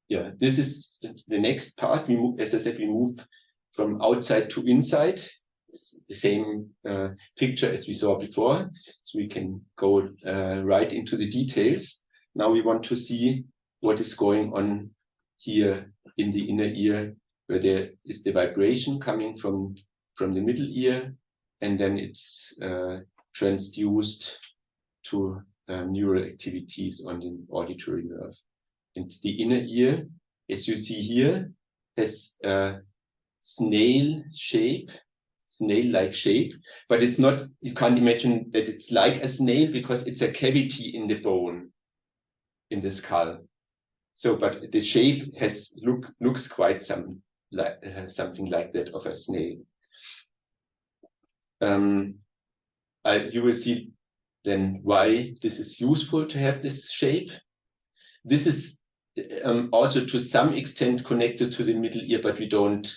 yeah, this is the next part. We move, as I said, we move from outside to inside. It's the same picture as we saw before. So we can go right into the details. Now we want to see what is going on here in the inner ear, where there is the vibration coming from the middle ear, and then it's transduced to neural activities on the auditory nerve. And the inner ear, as you see here, has a snail-like shape, but it's not, you can't imagine that it's like a snail because it's a cavity in the bone, in the skull. So, but the shape looks quite something like that of a snail. You will see then why this is useful to have this shape. This is also to some extent connected to the middle ear, but we don't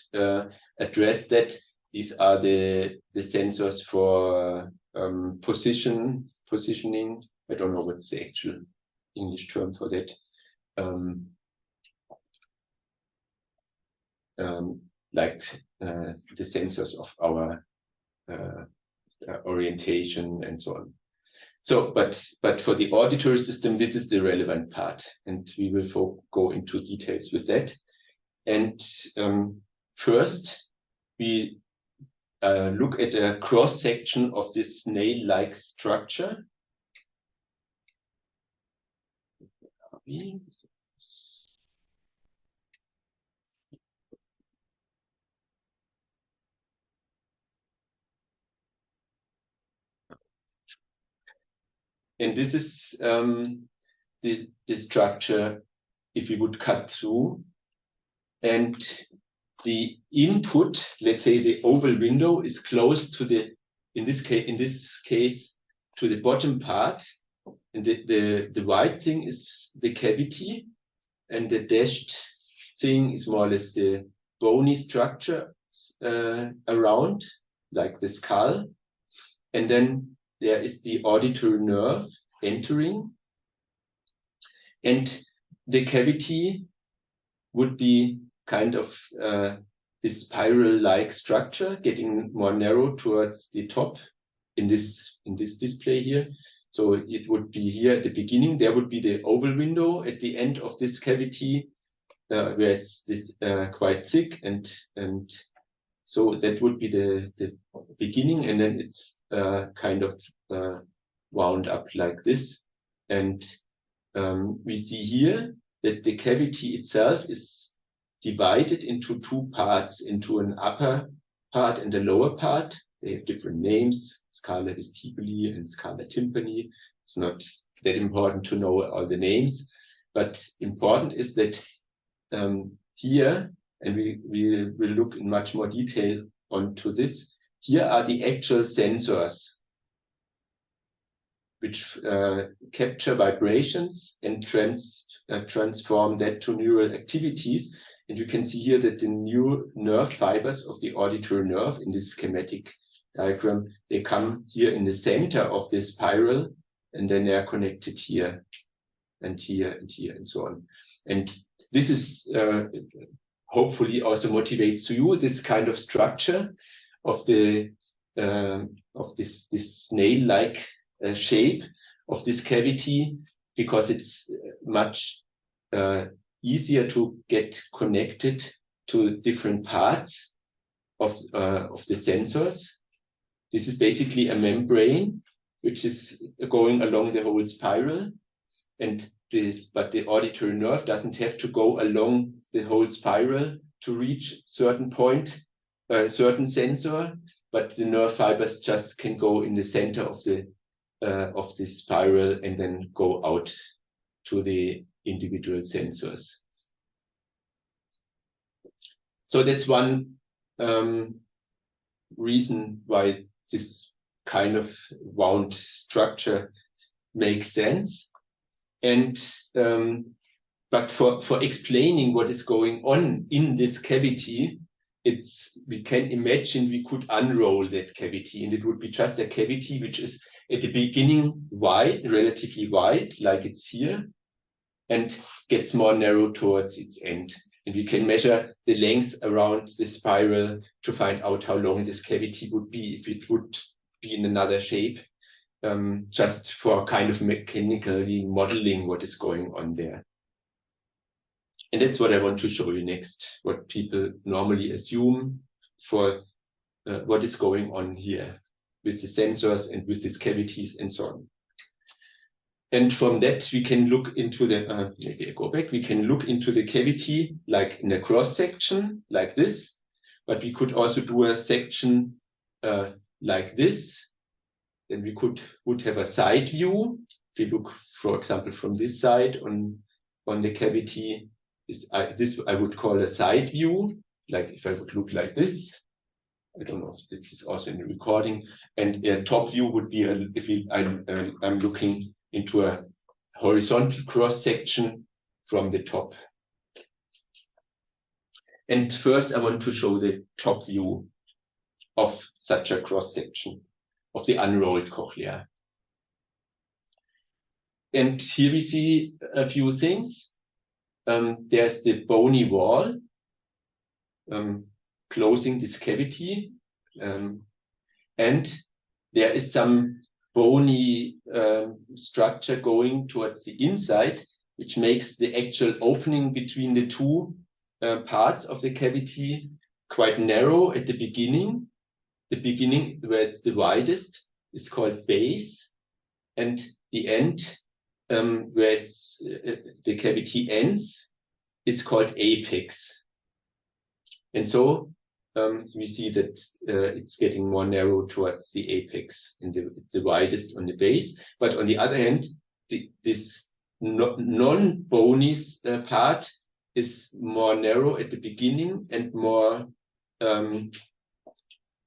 address that. These are the sensors for positioning. I don't know what's the actual English term for that. Like the sensors of our orientation and so on. So, but for the auditory system, this is the relevant part, and we will go into details with that. And first, we look at a cross-section of this snail-like structure. And this is the structure if we would cut through. And the input, let's say the oval window, is close to the, in this case, to the bottom part. And the white thing is the cavity, and the dashed thing is more or less the bony structure around, like the skull. And then there is the auditory nerve entering. And the cavity would be kind of this spiral-like structure, getting more narrow towards the top in this display here. So it would be here at the beginning. There would be the oval window at the end of this cavity, where it's quite thick, and so that would be the beginning, and then it's kind of wound up like this. And we see here that the cavity itself is divided into two parts, into an upper part and a lower part. They have different names, scala vestibuli and scala tympani. It's not that important to know all the names, but important is that here, and we will look in much more detail onto this, here are the actual sensors which capture vibrations and transform that to neural activities. And you can see here that the new nerve fibers of the auditory nerve in this schematic diagram, they come here in the center of this spiral, and then they are connected here and here and here and so on. And this is hopefully also motivates to you this kind of structure of the of this snail-like shape of this cavity, because it's much easier to get connected to different parts of the sensors. This is basically a membrane which is going along the whole spiral, and but the auditory nerve doesn't have to go along the whole spiral to reach certain point, certain sensor, but the nerve fibers just can go in the center of the spiral and then go out to the individual sensors. So that's one reason why this kind of wound structure makes sense. And but for explaining what is going on in this cavity, we can imagine we could unroll that cavity, and it would be just a cavity which is at the beginning wide, relatively wide, like it's here. and gets more narrow towards its end. And we can measure the length around the spiral to find out how long this cavity would be if it would be in another shape, just for kind of mechanically modeling what is going on there. And that's what I want to show you next, what people normally assume for what is going on here with the sensors and with these cavities and so on. And from that, we can look into the, maybe I go back, we can look into the cavity like in a cross section, like this, but we could also do a section like this. Then we would have a side view. If we look, for example, from this side on the cavity, this I would call a side view, like if I would look like this. I don't know if this is also in the recording. And a top view would be I'm looking into a horizontal cross section from the top. And first I want to show the top view of such a cross section of the unrolled cochlea. And here we see a few things. There's the bony wall closing this cavity, and there is some bony structure going towards the inside, which makes the actual opening between the two parts of the cavity quite narrow at the beginning. The beginning, where it's the widest, is called base, and the end, where it's the cavity ends, is called apex. And so we see that it's getting more narrow towards the apex, and the widest on the base. But on the other hand, this non-bony part is more narrow at the beginning and more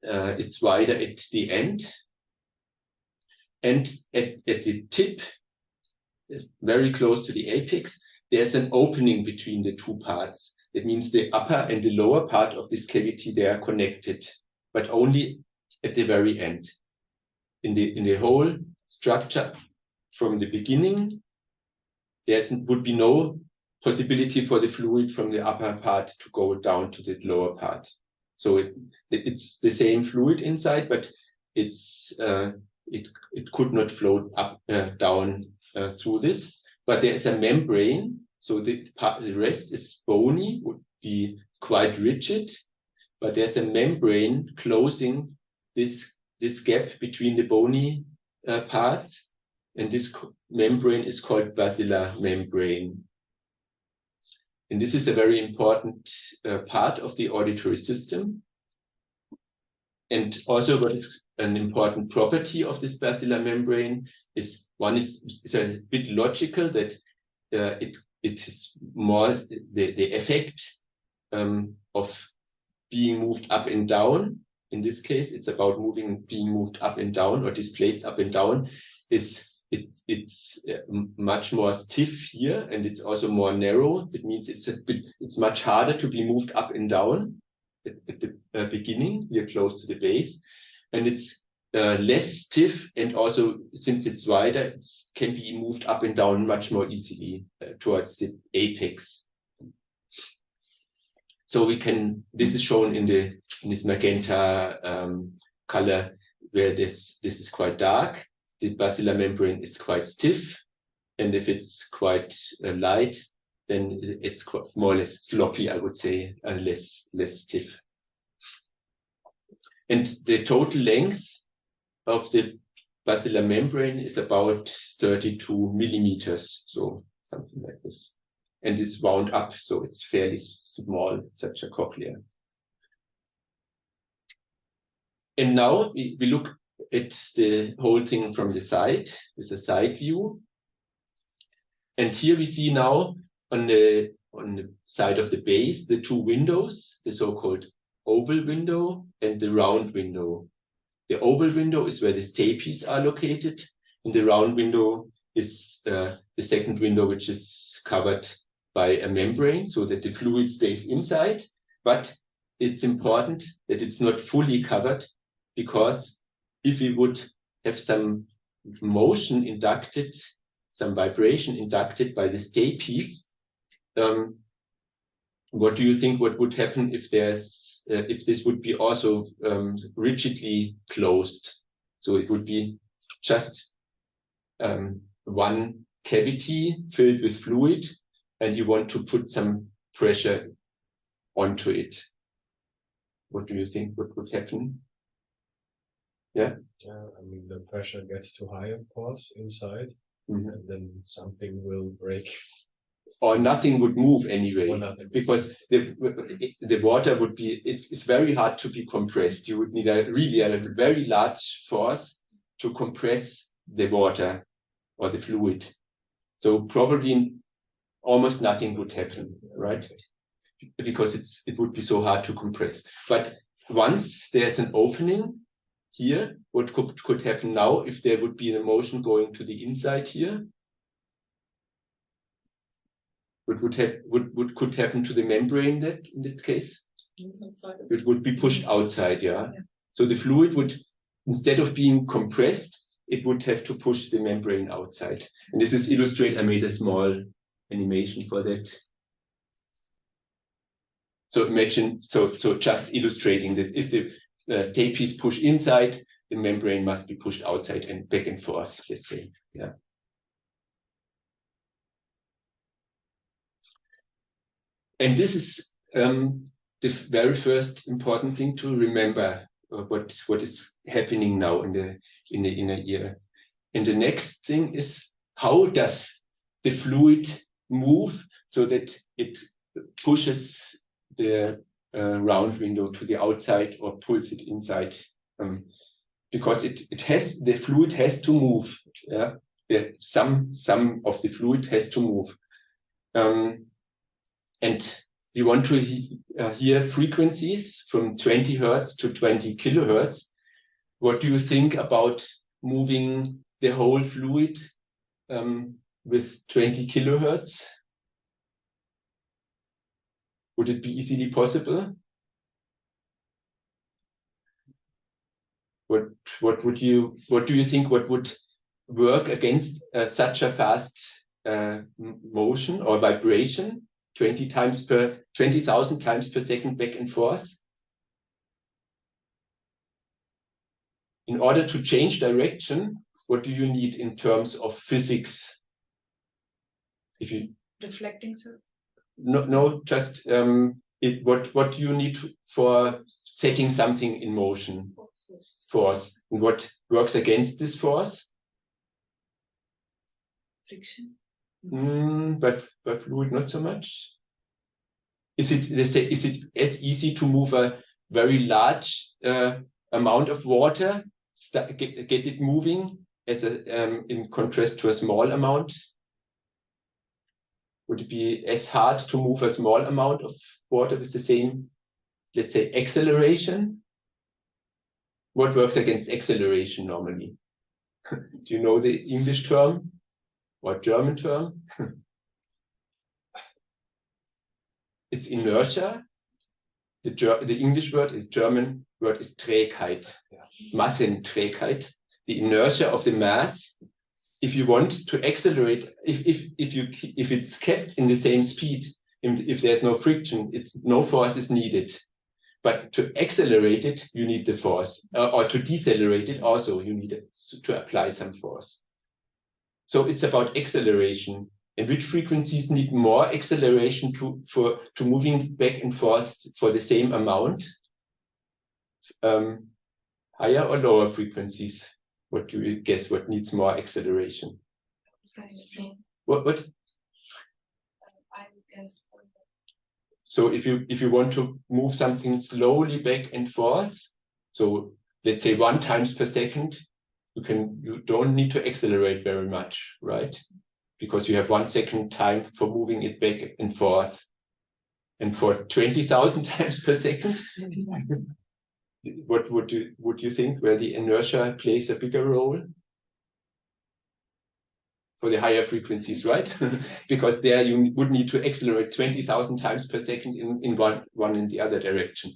it's wider at the end. And at the tip, very close to the apex, there's an opening between the two parts. It means the upper and the lower part of this cavity, they are connected, but only at the very end. In the whole structure from the beginning, there would be no possibility for the fluid from the upper part to go down to the lower part. So it's the same fluid inside, but it could not flow up down through this. But there is a membrane, so the rest is bony, would be quite rigid, but there's a membrane closing this gap between the bony parts, and this membrane is called basilar membrane. And this is a very important part of the auditory system. And also what is an important property of this basilar membrane is a bit logical, that it is more the effect of being moved up and down. In this case, it's about being moved up and down or displaced up and down. It's much more stiff here, and it's also more narrow. That means it's much harder to be moved up and down at the beginning, here close to the base, and it's less stiff, and also since it's wider, it can be moved up and down much more easily towards the apex. So this is shown in this magenta color, where this is quite dark. The basilar membrane is quite stiff, and if it's quite light, then it's more or less sloppy, I would say, less stiff. And the total length of the basilar membrane is about 32 millimeters, so something like this. And it's wound up, so it's fairly small, such a cochlea. And now we look at the whole thing from the side, with a side view. And here we see now on the side of the base, the two windows, the so-called oval window and the round window. The oval window is where the stapes are located, and the round window is the second window, which is covered by a membrane so that the fluid stays inside. But it's important that it's not fully covered, because if we would have some motion inducted, some vibration inducted by the stay piece. What do you think what would happen if there's if this would be also rigidly closed? So it would be just one cavity filled with fluid, and you want to put some pressure onto it. What do you think what would happen? Yeah. Yeah, I mean, the pressure gets too high, of course, inside, Mm-hmm. and then something will break. Or nothing would move anyway, because the water would be, it's very hard to be compressed. You would need a very large force to compress the water or the fluid. So probably almost nothing would happen, right? Because it would be so hard to compress. But once there's an opening here, what could happen now if there would be a motion going to the inside here? What could happen to the membrane that in that case? It would be pushed outside, yeah. So the fluid would, instead of being compressed, it would have to push the membrane outside. And this is illustrate. I made a small animation for that. So imagine, so just illustrating this. If the stay piece push inside, the membrane must be pushed outside and back and forth, let's say, yeah. And this is the very first important thing to remember what is happening now in the inner ear. And the next thing is, how does the fluid move so that it pushes the round window to the outside or pulls it inside? Because the fluid has to move. Yeah, some of the fluid has to move. And we want to hear frequencies from 20 hertz to 20 kilohertz. What do you think about moving the whole fluid with 20 kilohertz? Would it be easily possible? What do you think? What would work against such a fast motion or vibration? 20,000 times per second back and forth. In order to change direction, what do you need in terms of physics? If you deflecting surface. No, just what do you need for setting something in motion? Force. And what works against this force? Friction. By fluid, not so much. Is it as easy to move a very large amount of water, get it moving as in contrast to a small amount? Would it be as hard to move a small amount of water with the same, let's say, acceleration? What works against acceleration normally? Do you know the English term or German term? It's inertia. The English word is German word is Trägheit, Massenträgheit, the inertia of the mass. If you want to accelerate, if it's kept in the same speed, if there's no friction, no force is needed. But to accelerate it, you need the force, or to decelerate it also, you need to apply some force. So it's about acceleration. And which frequencies need more acceleration to moving back and forth for the same amount? Higher or lower frequencies? What do you guess? What needs more acceleration? What? I would guess. So if you want to move something slowly back and forth, so let's say 1 times per second, you don't need to accelerate very much, right? Because you have 1 second time for moving it back and forth. And for 20,000 times per second, what would you think where the inertia plays a bigger role? For the higher frequencies, right? Because there you would need to accelerate 20,000 times per second in one in the other direction.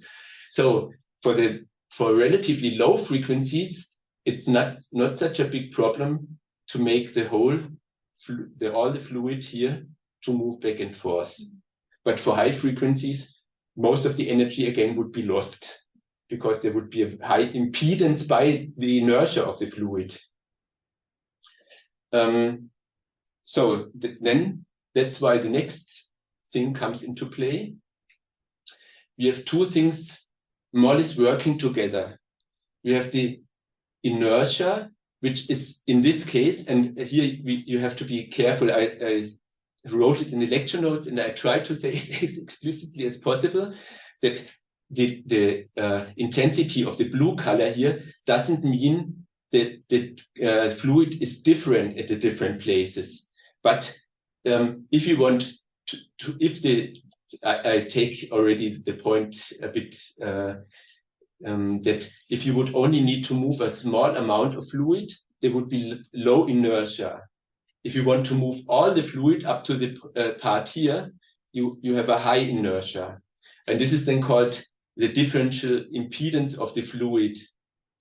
So for relatively low frequencies, it's not such a big problem to make the whole all the fluid here to move back and forth. But for high frequencies, most of the energy again would be lost because there would be a high impedance by the inertia of the fluid. Then that's why the next thing comes into play. We have two things more or less working together. We have the inertia, which is in this case, and here you have to be careful. I wrote it in the lecture notes, and I tried to say it as explicitly as possible, that the intensity of the blue color here doesn't mean that the fluid is different at the different places. But if you want I take already the point a bit that if you would only need to move a small amount of fluid, there would be low inertia. If you want to move all the fluid up to the part here, you have a high inertia. And this is then called the differential impedance of the fluid.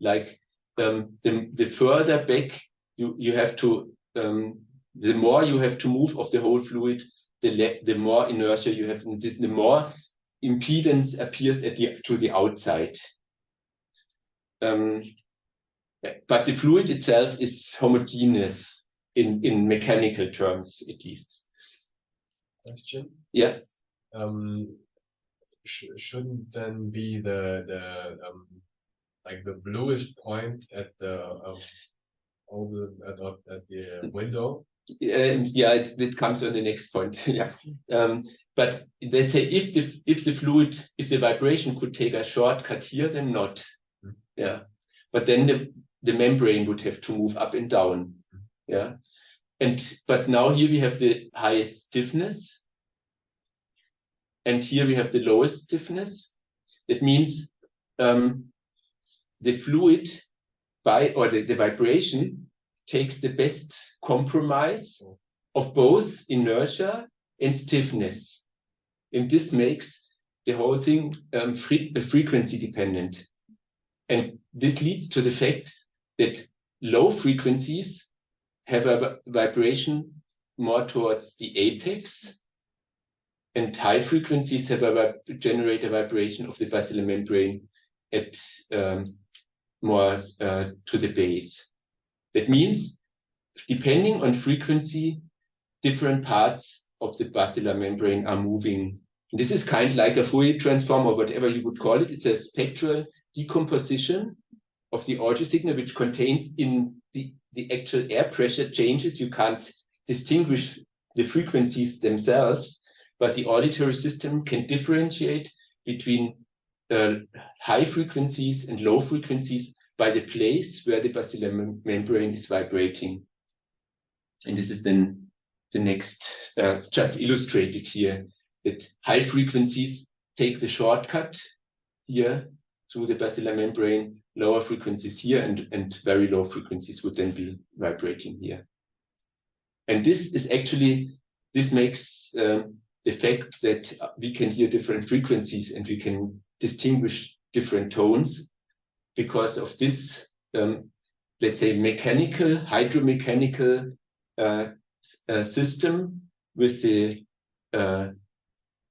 Like the further back you have to, the more you have to move of the whole fluid, the more inertia you have, and the more impedance appears to the outside. But the fluid itself is homogeneous in mechanical terms, at least. Question? Yeah. Shouldn't then be like the bluest point at the window? Yeah, it comes on the next point. Yeah. But let's say if the vibration could take a shortcut here, then not. Yeah. But then the membrane would have to move up and down. Yeah. But now here we have the highest stiffness. And here we have the lowest stiffness. That means the fluid the vibration takes the best compromise of both inertia and stiffness. And this makes the whole thing frequency dependent. And this leads to the fact that low frequencies have a vibration more towards the apex, and high frequencies generate a vibration of the basilar membrane at more to the base. That means, depending on frequency, different parts of the basilar membrane are moving. And this is kind of like a Fourier transform, or whatever you would call it. It's a spectral decomposition of the audio signal, which contains in the actual air pressure changes. You can't distinguish the frequencies themselves, but the auditory system can differentiate between high frequencies and low frequencies by the place where the basilar membrane is vibrating. And this is then the next, just illustrated here, that high frequencies take the shortcut here through the basilar membrane, lower frequencies here, and very low frequencies would then be vibrating here. And this is actually, this makes the fact that we can hear different frequencies and we can distinguish different tones because of this, let's say, mechanical, hydromechanical system with the,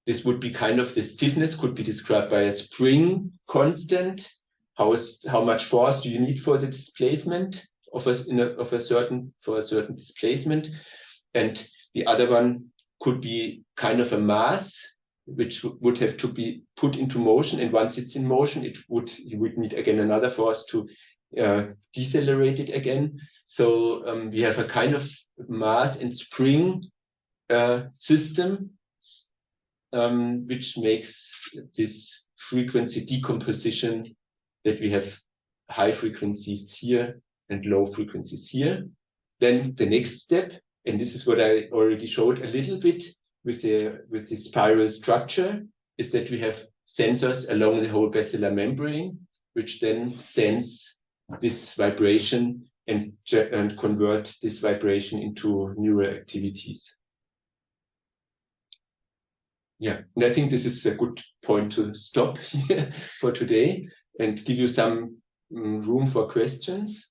this would be kind of, the stiffness could be described by a spring constant. How much force do you need for the displacement of a certain displacement? And the other one could be kind of a mass, which would have to be put into motion. And once it's in motion, you would need again another force to decelerate it again. So we have a kind of mass and spring system, which makes this frequency decomposition that we have high frequencies here and low frequencies here. Then the next step, and this is what I already showed a little bit with the spiral structure, is that we have sensors along the whole basilar membrane, which then sense this vibration and convert this vibration into neural activities. Yeah, and I think this is a good point to stop here for today and give you some room for questions.